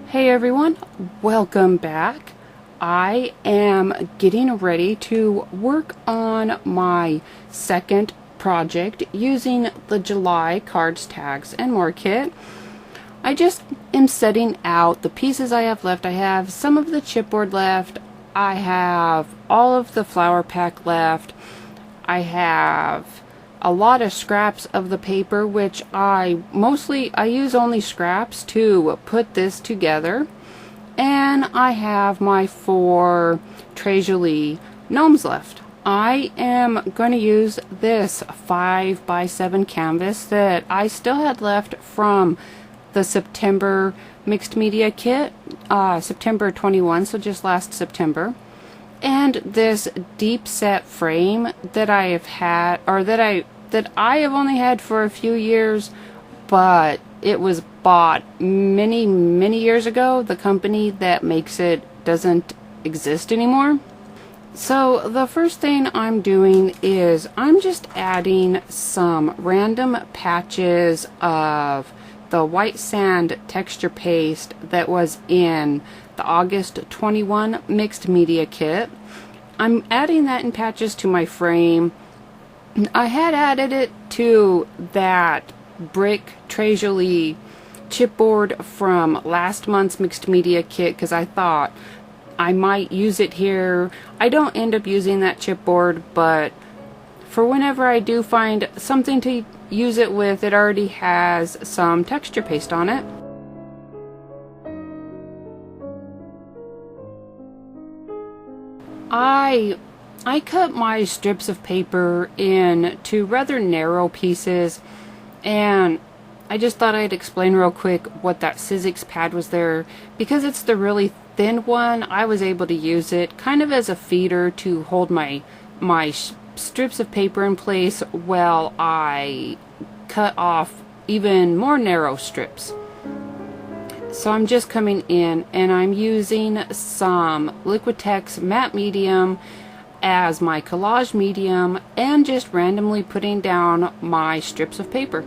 Hey everyone, welcome back. I am getting ready to work on my second project using the July cards, tags, and more kit. I just am setting out the pieces I have left. I have some of the chipboard left. I have all of the flower pack left. I have a lot of scraps of the paper, which I use only scraps to put this together. And I have my 4 Jolie gnomes left. I am going to use this 5x7 canvas that I still had left from the September mixed media kit, September 21, so just last September. And this deep set frame that I have had, or that I have only had for a few years, but it was bought many years ago. The company that makes it doesn't exist anymore. So the first thing I'm doing is I'm just adding some random patches of the white sand texture paste that was in the August 21 mixed media kit. I'm adding that in patches to my frame. I had added it to that brick Jolie chipboard from last month's mixed media kit because I thought I might use it here. I don't end up using that chipboard, but for whenever I do find something to use it with, it already has some texture paste on it. I cut my strips of paper into rather narrow pieces, and I just thought I'd explain real quick what that Sizzix pad was there. Because it's the really thin one, I was able to use it kind of as a feeder to hold my strips of paper in place while I cut off even more narrow strips. So I'm just coming in and I'm using some Liquitex matte medium as my collage medium and just randomly putting down my strips of paper.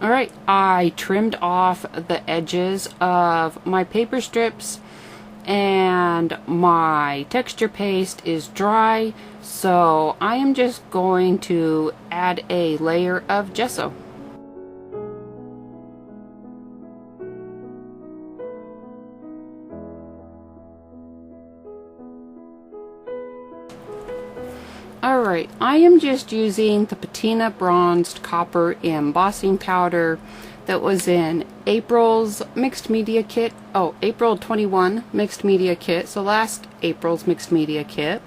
Alright, I trimmed off the edges of my paper strips and my texture paste is dry, so I am just going to add a layer of gesso. Alright, I am just using the patina bronzed copper embossing powder that was in April's mixed media kit. Oh, April 21 mixed media kit, so last April's mixed media kit.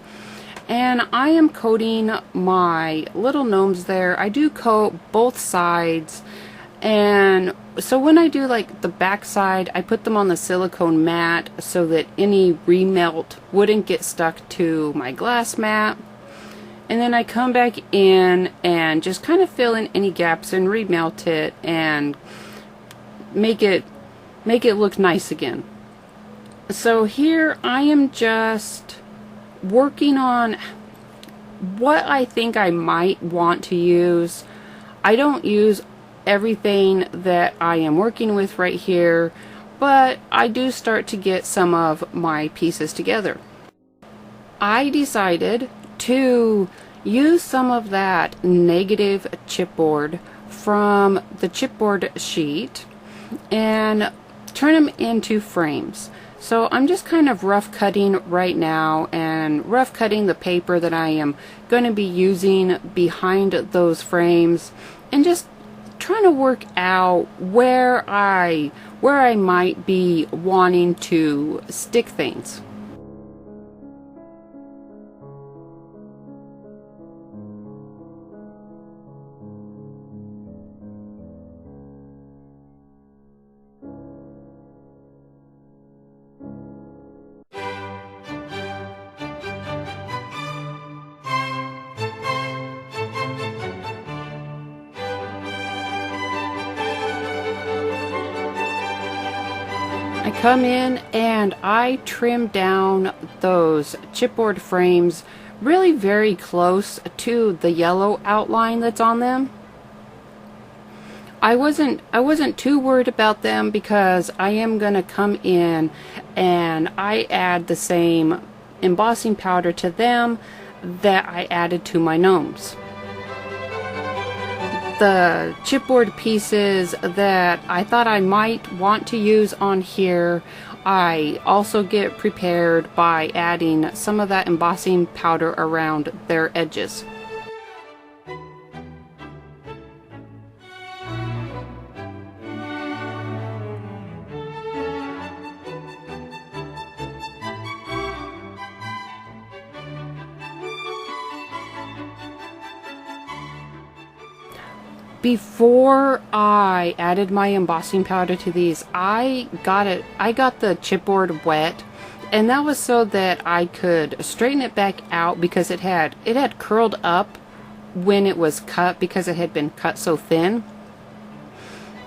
And I am coating my little gnomes there. I do coat both sides, and so when I do like the back side, I put them on the silicone mat so that any remelt wouldn't get stuck to my glass mat. And then I come back in and just kind of fill in any gaps and remelt it and make it look nice again. So here I am just working on what I think I might want to use. I don't use everything that I am working with right here, but I do start to get some of my pieces together. I decided to use some of that negative chipboard from the chipboard sheet and turn them into frames. So I'm just kind of rough cutting right now and rough cutting the paper that I am going to be using behind those frames and just trying to work out where I might be wanting to stick things. I come in and I trim down those chipboard frames really very close to the yellow outline that's on them. I wasn't too worried about them because I am going to come in and I add the same embossing powder to them that I added to my gnomes. The chipboard pieces that I thought I might want to use on here, I also get prepared by adding some of that embossing powder around their edges. Before I added my embossing powder to these, I got the chipboard wet, and that was so that I could straighten it back out because it had curled up when it was cut because it had been cut so thin.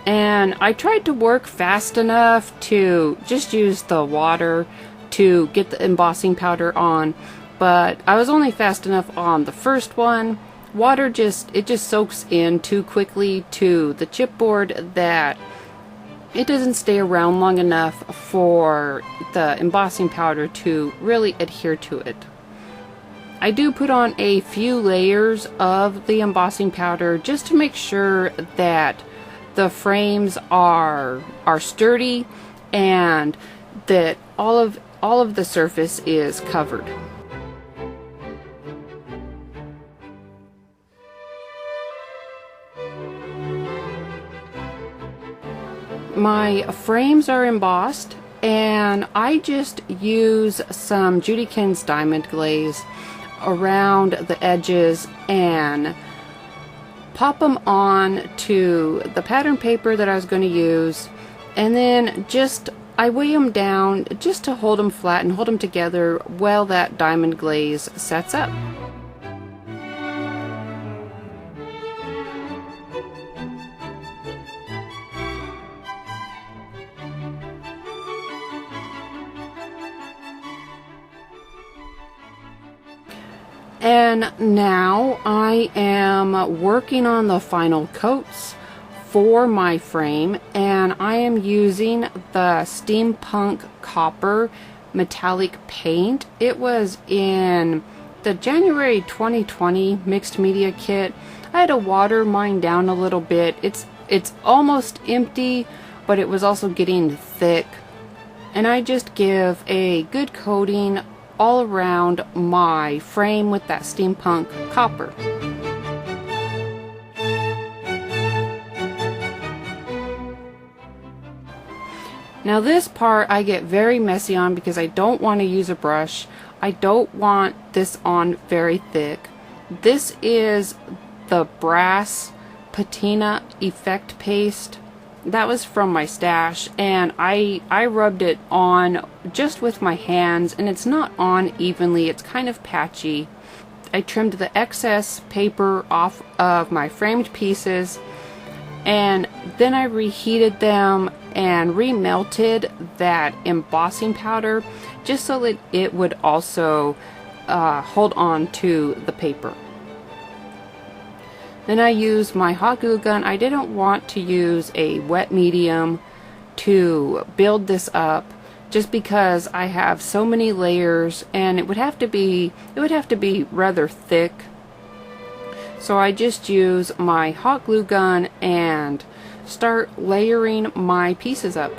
And I tried to work fast enough to just use the water to get the embossing powder on, but I was only fast enough on the first one. Water just soaks in too quickly to the chipboard that it doesn't stay around long enough for the embossing powder to really adhere to it. I do put on a few layers of the embossing powder just to make sure that the frames are sturdy and that all of the surface is covered. My frames are embossed, and I just use some Judykins diamond glaze around the edges and pop them on to the pattern paper that I was going to use, and then I weigh them down just to hold them flat and hold them together while that diamond glaze sets up. And now I am working on the final coats for my frame, and I am using the Steampunk Copper metallic paint. It was in the January 2020 mixed media kit. I had to water mine down a little bit. It's almost empty, but it was also getting thick, and I just give a good coating all around my frame with that Steampunk Copper. Now this part I get very messy on because I don't want to use a brush. I don't want this on very thick. This is the brass patina effect paste. That was from my stash, and I rubbed it on just with my hands, and it's not on evenly. It's kind of patchy. I trimmed the excess paper off of my framed pieces, and then I reheated them and remelted that embossing powder just so that it would also hold on to the paper. Then I used my hot glue gun. I didn't want to use a wet medium to build this up just because I have so many layers and it would have to be rather thick. So I just use my hot glue gun and start layering my pieces up.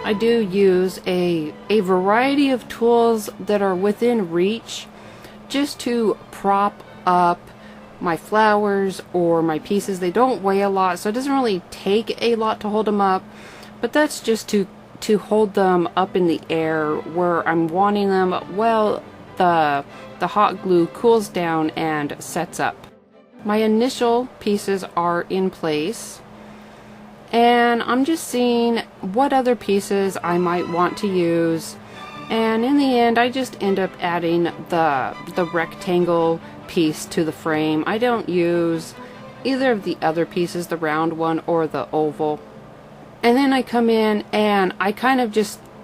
I do use a variety of tools that are within reach just to prop up my flowers or my pieces. They don't weigh a lot, so it doesn't really take a lot to hold them up, but that's just to hold them up in the air where I'm wanting them while the hot glue cools down and sets up. My initial pieces are in place, and I'm just seeing what other pieces I might want to use. And in the end, I just end up adding the rectangle piece to the frame. I don't use either of the other pieces, the round one or the oval. And then I come in and I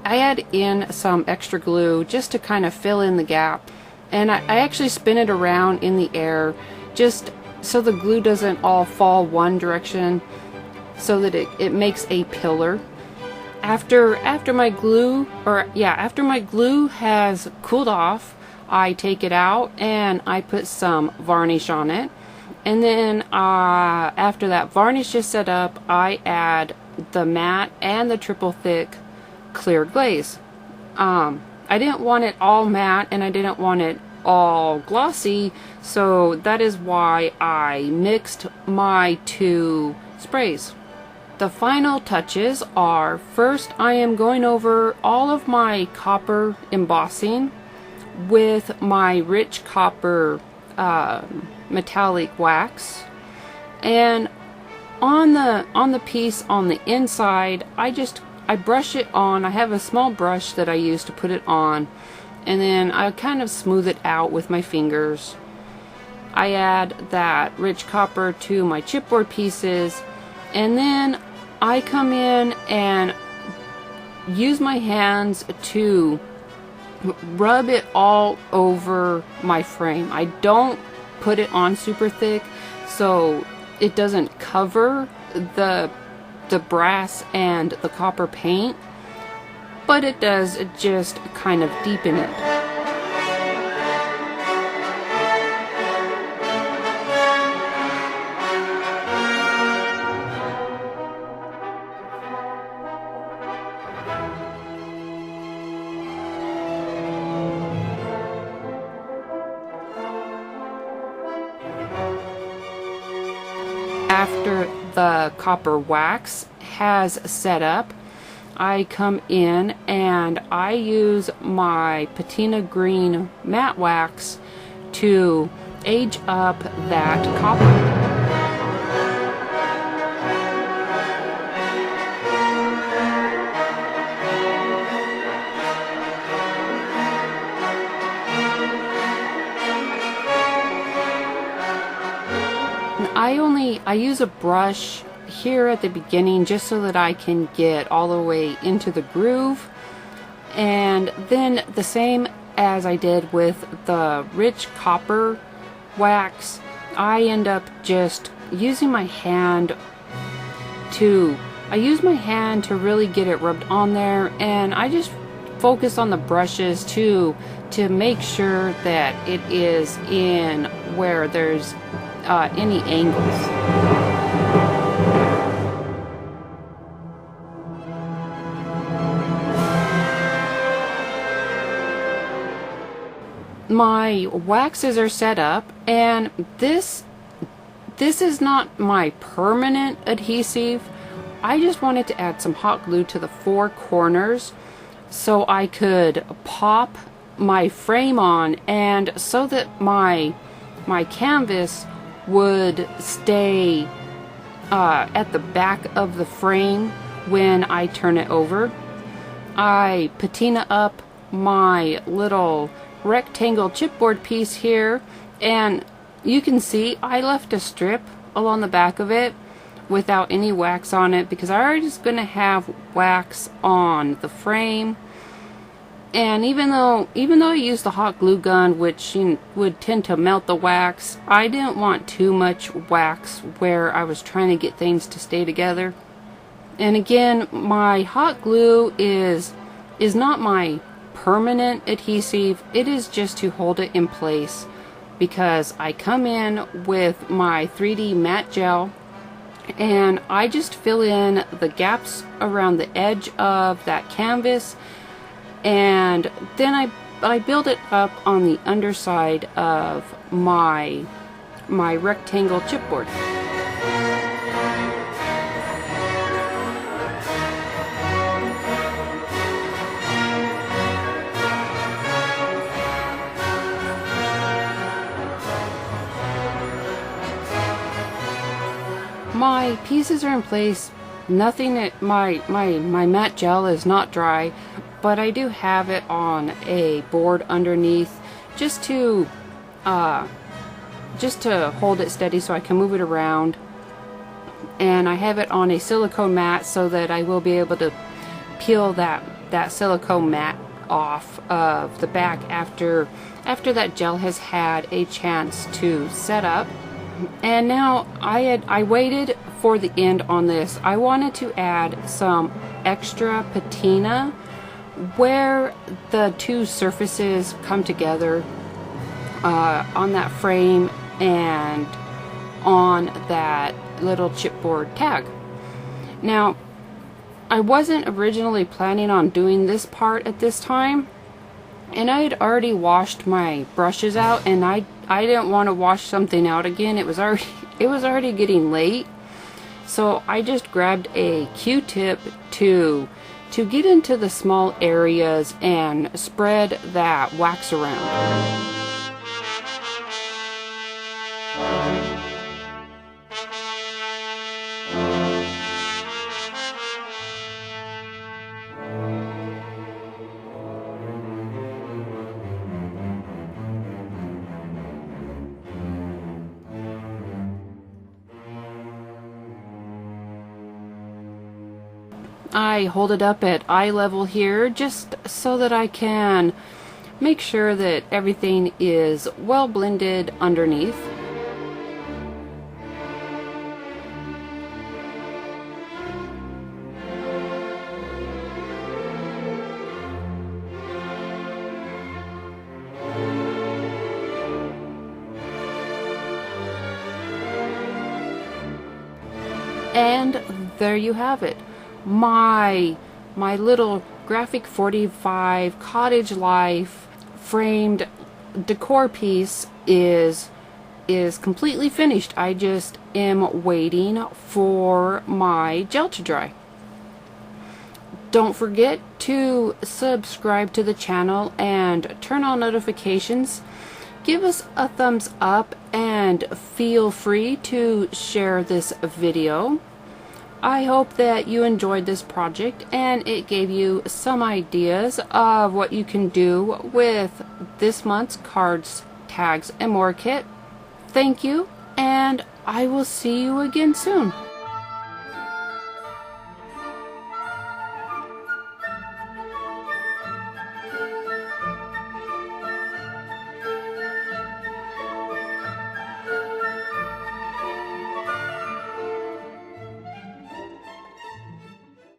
add in some extra glue just to kind of fill in the gap. And I actually spin it around in the air just so the glue doesn't all fall one direction, so that it makes a pillar. After my glue has cooled off, I take it out and I put some varnish on it. And then after that varnish is set up, I add the matte and the triple thick clear glaze. I didn't want it all matte and I didn't want it all glossy, so that is why I mixed my two sprays. The final touches are, first I am going over all of my copper embossing with my rich copper metallic wax, and on the piece on the inside I brush it on. I have a small brush that I use to put it on, and then I kind of smooth it out with my fingers. I add that rich copper to my chipboard pieces, and then I come in and use my hands to rub it all over my frame. I don't put it on super thick so it doesn't cover the brass and the copper paint, but it does just kind of deepen it. After the copper wax has set up, I come in and I use my patina green matte wax to age up that copper. I use a brush here at the beginning just so that I can get all the way into the groove, and then the same as I did with the rich copper wax, I end up just using my hand to really get it rubbed on there, and I just focus on the brushes to make sure that it is in where there's any angles. My waxes are set up, and this is not my permanent adhesive. I just wanted to add some hot glue to the four corners so I could pop my frame on, and so that my canvas would stay at the back of the frame when I turn it over. I patina up my little rectangle chipboard piece here, and you can see I left a strip along the back of it without any wax on it because I already was going to have wax on the frame. And even though I used the hot glue gun, which would tend to melt the wax, I didn't want too much wax where I was trying to get things to stay together. And again, my hot glue is not my permanent adhesive. It is just to hold it in place, because I come in with my 3D matte gel and I just fill in the gaps around the edge of that canvas, and then I build it up on the underside of my rectangle chipboard. My pieces are in place Nothing, my matte gel is not dry, but I do have it on a board underneath just to hold it steady so I can move it around. And I have it on a silicone mat so that I will be able to peel that silicone mat off of the back after that gel has had a chance to set up. And now I waited for the end on this. I wanted to add some extra patina where the two surfaces come together on that frame and on that little chipboard tag. Now, I wasn't originally planning on doing this part at this time, and I had already washed my brushes out, and I didn't want to wash something out again. It was already getting late, so I just grabbed a Q-tip to get into the small areas and spread that wax around. I hold it up at eye level here just so that I can make sure that everything is well blended underneath. And there you have it. My little graphic 45 Cottage Life framed decor piece is completely finished. I just am waiting for my gel to dry. Don't forget to subscribe to the channel and turn on notifications. Give us a thumbs up and feel free to share this video. I hope that you enjoyed this project and it gave you some ideas of what you can do with this month's cards, tags, and more kit. Thank you, and I will see you again soon.